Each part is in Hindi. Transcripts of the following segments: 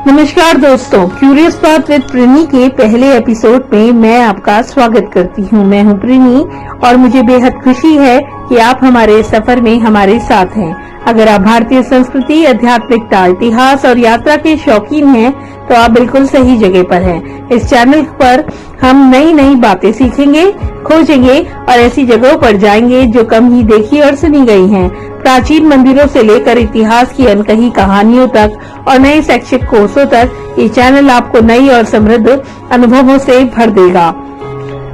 नमस्कार दोस्तों, क्यूरियस पाथ विद प्रिनी के पहले एपिसोड में मैं आपका स्वागत करती हूँ। मैं हूँ प्रिनी और मुझे बेहद खुशी है कि आप हमारे सफर में हमारे साथ हैं। अगर आप भारतीय संस्कृति, आध्यात्मिकता, इतिहास और यात्रा के शौकीन हैं, तो आप बिल्कुल सही जगह पर हैं। इस चैनल पर हम नई नई बातें सीखेंगे, खोजेंगे और ऐसी जगहों पर जाएंगे जो कम ही देखी और सुनी गई हैं। प्राचीन मंदिरों से लेकर इतिहास की अनकही कहानियों तक और नए शैक्षिक कोर्सों तक ये चैनल आपको नई और समृद्ध अनुभवों से भर देगा।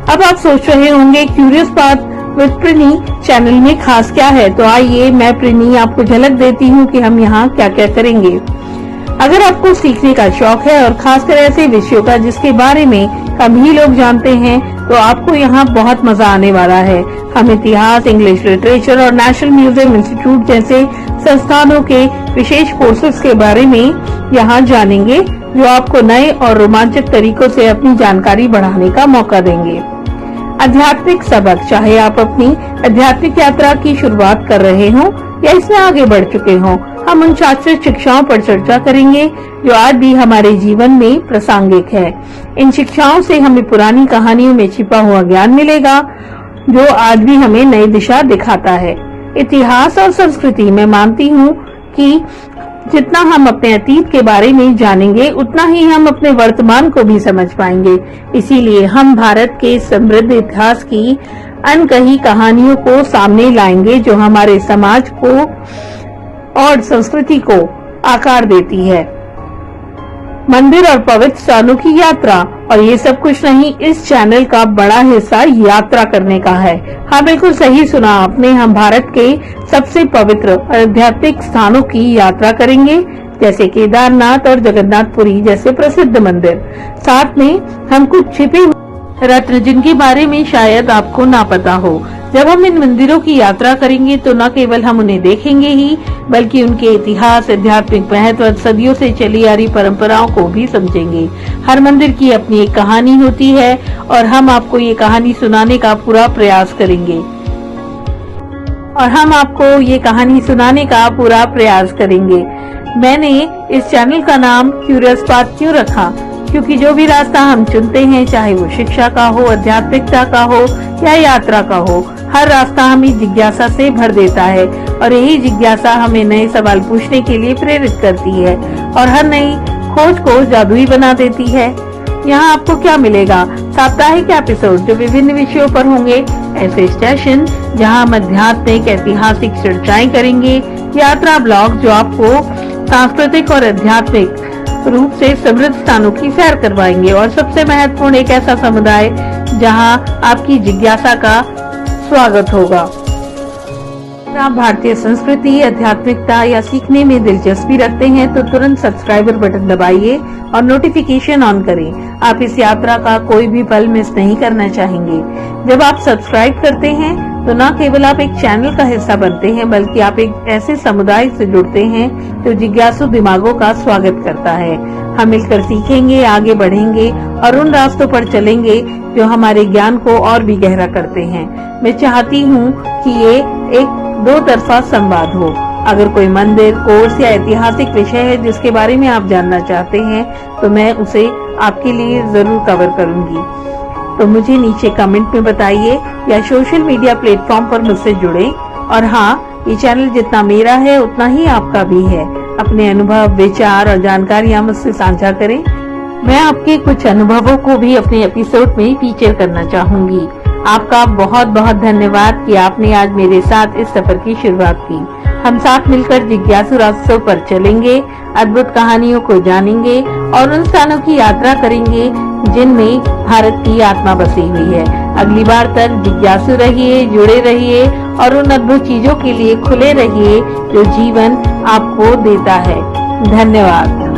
अब आप सोच रहे होंगे क्यूरियस पाथ विद प्रिनी चैनल में खास क्या है, तो आइए मैं प्रिनी आपको झलक देती हूँ कि हम यहाँ क्या क्या करेंगे। अगर आपको सीखने का शौक है और खासकर ऐसे विषयों का जिसके बारे में कम ही लोग जानते हैं, तो आपको यहाँ बहुत मजा आने वाला है। हम इतिहास, इंग्लिश लिटरेचर और नेशनल म्यूजियम इंस्टीट्यूट जैसे संस्थानों के विशेष कोर्सेज के बारे में यहाँ जानेंगे, जो आपको नए और रोमांचक तरीकों से अपनी जानकारी बढ़ाने का मौका देंगे। आध्यात्मिक सबक, चाहे आप अपनी आध्यात्मिक यात्रा की शुरुआत कर रहे हों या इसमें आगे बढ़ चुके हों, हम उन शास्त्रीय शिक्षाओं पर चर्चा करेंगे जो आज भी हमारे जीवन में प्रासंगिक है। इन शिक्षाओं से हमें पुरानी कहानियों में छिपा हुआ ज्ञान मिलेगा जो आज भी हमें नई दिशा दिखाता है। इतिहास और संस्कृति, मैं मानती हूँ कि जितना हम अपने अतीत के बारे में जानेंगे, उतना ही हम अपने वर्तमान को भी समझ पाएंगे। इसीलिए हम भारत के समृद्ध इतिहास की अनकही कहानियों को सामने लाएंगे जो हमारे समाज को और संस्कृति को आकार देती है। मंदिर और पवित्र स्थानों की यात्रा, और ये सब कुछ नहीं, इस चैनल का बड़ा हिस्सा यात्रा करने का है। हाँ, बिल्कुल सही सुना आपने, हम भारत के सबसे पवित्र आध्यात्मिक स्थानों की यात्रा करेंगे, जैसे केदारनाथ और जगन्नाथपुरी जैसे प्रसिद्ध मंदिर। साथ में हम कुछ छिपे रत्न जिनके बारे में शायद आपको ना पता हो। जब हम इन मंदिरों की यात्रा करेंगे तो न केवल हम उन्हें देखेंगे ही, बल्कि उनके इतिहास, आध्यात्मिक महत्व, सदियों से चली आ रही परंपराओं को भी समझेंगे। हर मंदिर की अपनी एक कहानी होती है और हम आपको ये कहानी सुनाने का पूरा प्रयास करेंगे। मैंने इस चैनल का नाम क्यूरियस पाथ क्यों रखा? क्योंकि जो भी रास्ता हम चुनते हैं, चाहे वो शिक्षा का हो, आध्यात्मिकता का हो या यात्रा का हो, हर रास्ता हमें जिज्ञासा से भर देता है और यही जिज्ञासा हमें नए सवाल पूछने के लिए प्रेरित करती है और हर नई खोज को जादुई बना देती है। यहाँ आपको क्या मिलेगा? साप्ताहिक एपिसोड जो विभिन्न विषयों पर होंगे, ऐसे स्टेशन जहाँ हम आध्यात्मिक ऐतिहासिक चर्चाएं करेंगे, यात्रा ब्लॉग जो आपको सांस्कृतिक और आध्यात्मिक रूप से समृद्ध स्थानों की सैर करवाएंगे और सबसे महत्वपूर्ण, एक ऐसा समुदाय जहां आपकी जिज्ञासा का स्वागत होगा। आप भारतीय संस्कृति, आध्यात्मिकता या सीखने में दिलचस्पी रखते हैं तो तुरंत सब्सक्राइबर बटन दबाइए और नोटिफिकेशन ऑन करें। आप इस यात्रा का कोई भी पल मिस नहीं करना चाहेंगे। जब आप सब्सक्राइब करते हैं तो न केवल आप एक चैनल का हिस्सा बनते हैं, बल्कि आप एक ऐसे समुदाय से जुड़ते हैं जो जिज्ञासु दिमागों का स्वागत करता है। हम मिलकर सीखेंगे, आगे बढ़ेंगे और उन रास्तों पर चलेंगे जो हमारे ज्ञान को और भी गहरा करते हैं। मैं चाहती हूँ कि ये एक दो तरफा संवाद हो। अगर कोई मंदिर, कोर्स या ऐतिहासिक विषय है जिसके बारे में आप जानना चाहते हैं, तो मैं उसे आपके लिए जरूर कवर करूंगी। तो मुझे नीचे कमेंट में बताइए या सोशल मीडिया प्लेटफॉर्म पर मुझसे जुड़े। और हाँ, ये चैनल जितना मेरा है उतना ही आपका भी है। अपने अनुभव, विचार और जानकारियाँ मुझसे साझा करें। मैं आपके कुछ अनुभवों को भी अपने एपिसोड में फीचर करना चाहूंगी। आपका बहुत बहुत धन्यवाद कि आपने आज मेरे साथ इस सफर की शुरुआत की। हम साथ मिलकर जिज्ञासु रास्तों पर चलेंगे, अद्भुत कहानियों को जानेंगे और उन स्थानों की यात्रा करेंगे जिनमें भारत की आत्मा बसी हुई है। अगली बार तक जिज्ञासु रहिए, जुड़े रहिए और उन अद्भुत चीजों के लिए खुले रहिए जो जीवन आपको देता है। धन्यवाद।